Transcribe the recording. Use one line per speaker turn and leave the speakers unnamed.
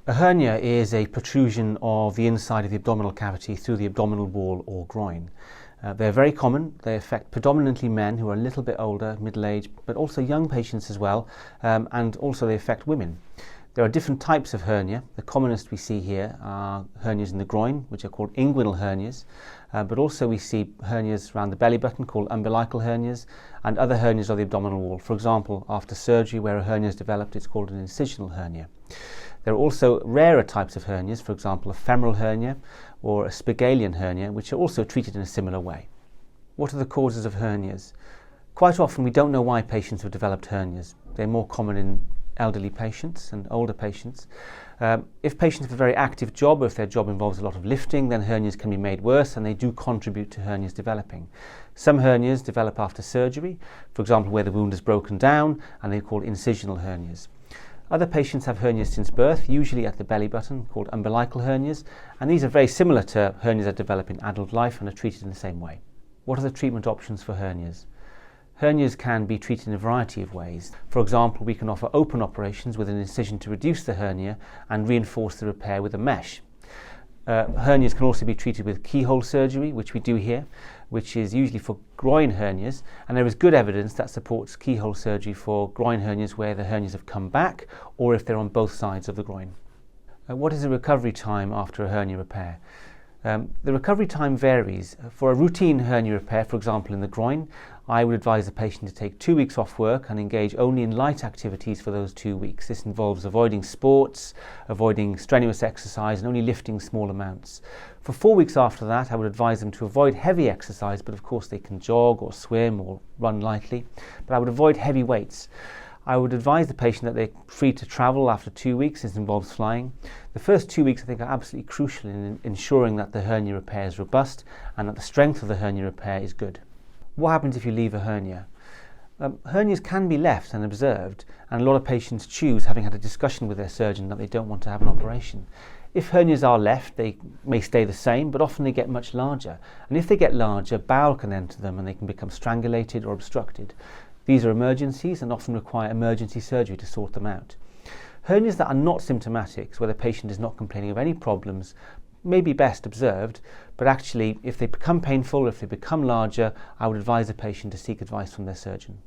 A hernia is a protrusion of the inside of the abdominal cavity through the abdominal wall or groin. They're very common. They affect predominantly men who are a little bit older, middle-aged, but also young patients as well, and also they affect women. There are different types of hernia. The commonest we see here are hernias in the groin, which are called inguinal hernias, but also we see hernias around the belly button called umbilical hernias, and other hernias of the abdominal wall. For example, after surgery where a hernia is developed, it's called an incisional hernia. There are also rarer types of hernias, for example a femoral hernia or a Spigelian hernia, which are also treated in a similar way. What are the causes of hernias? Quite often we don't know why patients have developed hernias. They're more common in elderly patients and older patients. If patients have a very active job, or if their job involves a lot of lifting, then hernias can be made worse and they do contribute to hernias developing. Some hernias develop after surgery, for example where the wound is broken down, and they're called incisional hernias. Other patients have hernias since birth, usually at the belly button, called umbilical hernias, and these are very similar to hernias that develop in adult life and are treated in the same way. What are the treatment options for hernias? Hernias can be treated in a variety of ways. For example, we can offer open operations with an incision to reduce the hernia and reinforce the repair with a mesh. Hernias can also be treated with keyhole surgery, which we do here, which is usually for groin hernias, and there is good evidence that supports keyhole surgery for groin hernias where the hernias have come back or if they're on both sides of the groin. What is the recovery time after a hernia repair? The recovery time varies. For a routine hernia repair, for example in the groin, I would advise the patient to take 2 weeks off work and engage only in light activities for those 2 weeks. This involves avoiding sports, avoiding strenuous exercise, and only lifting small amounts. For 4 weeks after that, I would advise them to avoid heavy exercise, but of course they can jog or swim or run lightly, but I would avoid heavy weights. I would advise the patient that they're free to travel after 2 weeks. This involves flying. The first 2 weeks I think are absolutely crucial in ensuring that the hernia repair is robust and that the strength of the hernia repair is good. What happens if you leave a hernia? Hernias can be left and observed, and a lot of patients choose, having had a discussion with their surgeon, that they don't want to have an operation. If hernias are left, they may stay the same, but often they get much larger. And if they get larger, bowel can enter them and they can become strangulated or obstructed. These are emergencies and often require emergency surgery to sort them out. Hernias that are not symptomatic, where the patient is not complaining of any problems, may be best observed, but actually if they become painful or if they become larger, I would advise the patient to seek advice from their surgeon.